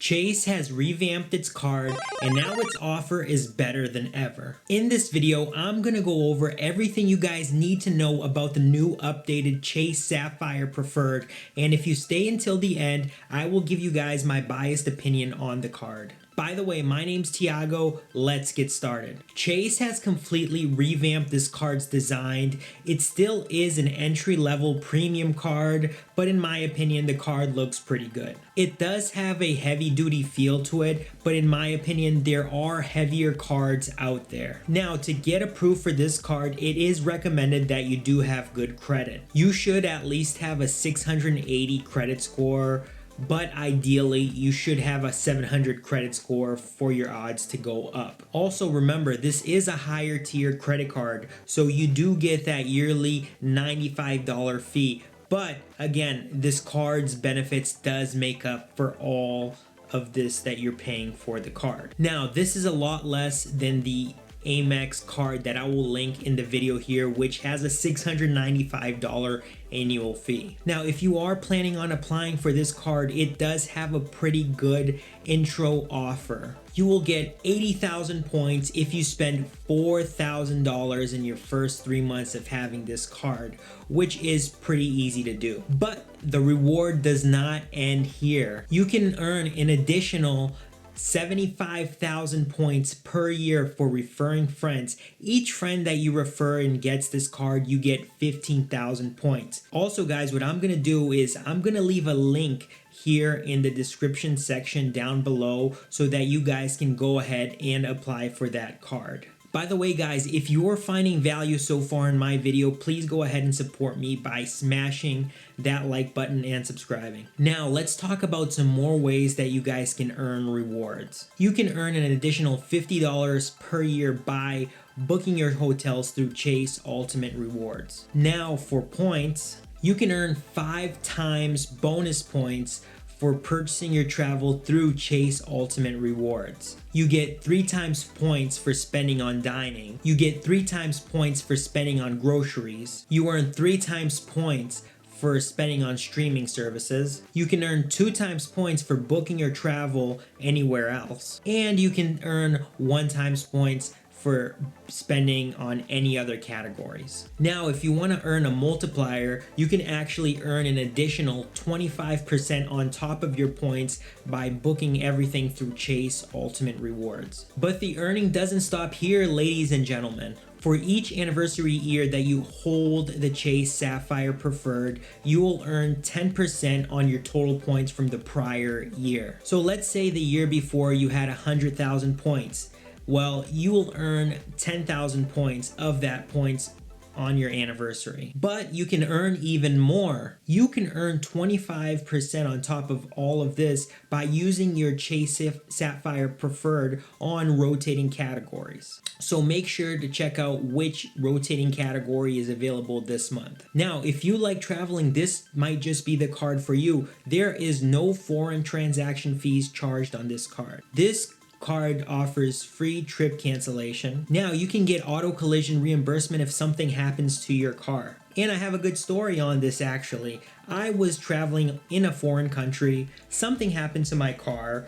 Chase has revamped its card and now its offer is better than ever. In this video, I'm gonna go over everything you guys need to know about the new updated Chase Saphire Preferred, and if you stay until the end, I will give you guys my biased opinion on the card. By the way, my name's Thiago, let's get started. Chase has completely revamped this card's design. It still is an entry-level premium card, but in my opinion, the card looks pretty good. It does have a heavy-duty feel to it, but in my opinion, there are heavier cards out there. Now, to get approved for this card, it is recommended that you do have good credit. You should at least have a 680 credit score, but ideally you should have a 700 credit score for your odds to go up. Also remember, this is a higher tier credit card, so you do get that yearly $95 fee. But again, this card's benefits does make up for all of this that you're paying for the card. Now, this is a lot less than the Amex card that I will link in the video here, which has a $695 annual fee. Now, if you are planning on applying for this card, it does have a pretty good intro offer. You will get 80,000 points if you spend $4,000 in your first 3 months of having this card, which is pretty easy to do. But the reward does not end here. You can earn an additional 75,000 points per year for referring friends. Each friend that you refer and gets this card, you get 15,000 points. Also guys, what I'm gonna do is I'm gonna leave a link here in the description section down below so that you guys can go ahead and apply for that card. By the way guys, if you're finding value so far in my video, please go ahead and support me by smashing that like button and subscribing. Now let's talk about some more ways that you guys can earn rewards. You can earn an additional $50 per year by booking your hotels through Chase Ultimate Rewards. Now for points, you can earn 5 times bonus points for purchasing your travel through Chase Ultimate Rewards. You get 3 times points for spending on dining. You get 3 times points for spending on groceries. You earn 3 times points for spending on streaming services. You can earn 2 times points for booking your travel anywhere else. And you can earn 1 times points for spending on any other categories. Now, if you want to earn a multiplier, you can actually earn an additional 25% on top of your points by booking everything through Chase Ultimate Rewards. But the earning doesn't stop here, ladies and gentlemen. For each anniversary year that you hold the Chase Saphire Preferred, you will earn 10% on your total points from the prior year. So let's say the year before you had 100,000 points. Well, you will earn 10,000 points of that points on your anniversary. But you can earn even more. You can earn 25% on top of all of this by using your Chase Saphire Preferred on rotating categories. So make sure to check out which rotating category is available this month. Now, if you like traveling, this might just be the card for you. There is no foreign transaction fees charged on this card. This card offers free trip cancellation. Now you can get auto collision reimbursement if something happens to your car. And I have a good story on this actually. I was traveling in a foreign country, something happened to my car.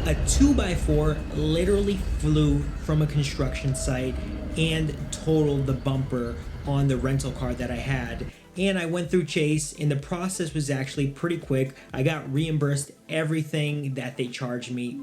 A 2x4 literally flew from a construction site and totaled the bumper on the rental car that I had. And I went through Chase and the process was actually pretty quick. I got reimbursed everything that they charged me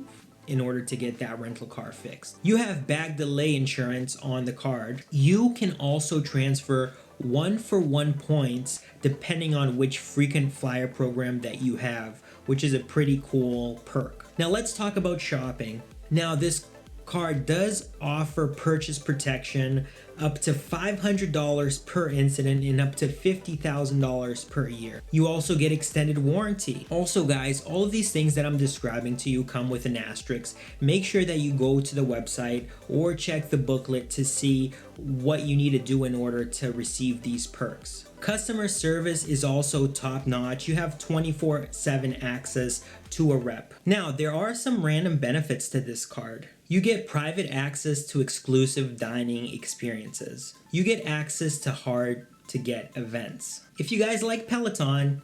in order to get that rental car fixed. You have bag delay insurance on the card. You can also transfer 1-for-1 points depending on which frequent flyer program that you have, which is a pretty cool perk. Now let's talk about shopping. Now this card does offer purchase protection up to $500 per incident and up to $50,000 per year. You also get extended warranty. Also guys, all of these things that I'm describing to you come with an asterisk. Make sure that you go to the website or check the booklet to see what you need to do in order to receive these perks. Customer service is also top notch. You have 24/7 access to a rep. Now, there are some random benefits to this card. You get private access to exclusive dining experiences. You get access to hard to get events. If you guys like Peloton,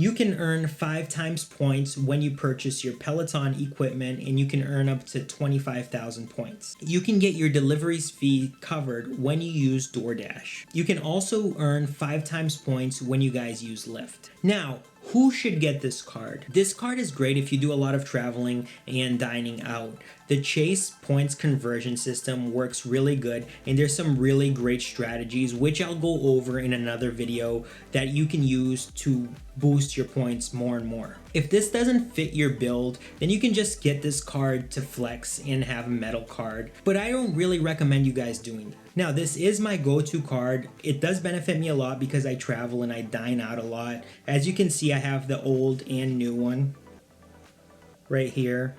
You can earn 5 times points when you purchase your Peloton equipment, and you can earn up to 25,000 points. You can get your deliveries fee covered when you use DoorDash. You can also earn 5 times points when you guys use Lyft. Now, who should get this card? This card is great if you do a lot of traveling and dining out. The Chase points conversion system works really good, and there's some really great strategies which I'll go over in another video that you can use to boost your points more and more. If this doesn't fit your build, then you can just get this card to flex and have a metal card, but I don't really recommend you guys doing that. Now, this is my go-to card. It does benefit me a lot because I travel and I dine out a lot. As you can see, I have the old and new one right here.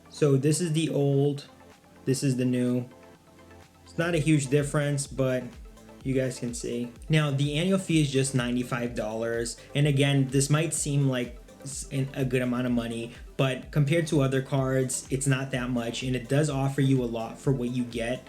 So this is the old, this is the new. It's not a huge difference, but you guys can see. Now, the annual fee is just $95. And again, this might seem like a good amount of money, but compared to other cards, it's not that much, and it does offer you a lot for what you get.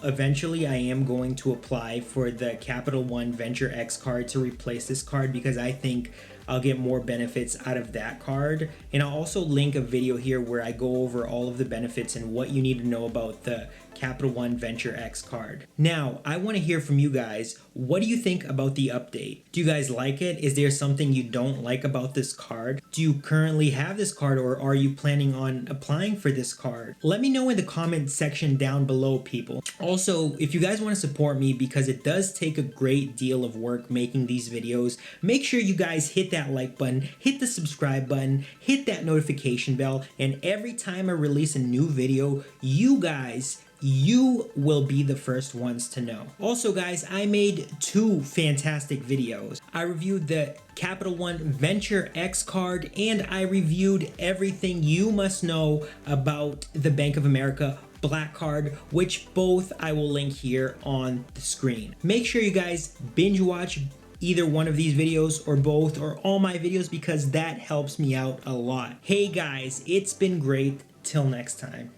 Eventually, I am going to apply for the Capital One Venture X card to replace this card because I think I'll get more benefits out of that card. And I'll also link a video here where I go over all of the benefits and what you need to know about the Capital One Venture X card. Now, I want to hear from you guys. What do you think about the update? Do you guys like it? Is there something you don't like about this card? Do you currently have this card, or are you planning on applying for this card? Let me know in the comment section down below, people. Also, if you guys want to support me, because it does take a great deal of work making these videos, make sure you guys hit that like button, hit the subscribe button, hit that notification bell, and every time I release a new video, you will be the first ones to know. Also, guys, I made 2 fantastic videos. I reviewed the Capital One Venture X card, and I reviewed everything you must know about the Bank of America Black card, which both I will link here on the screen. Make sure you guys binge watch either one of these videos or both or all my videos because that helps me out a lot. Hey guys, it's been great. Till next time.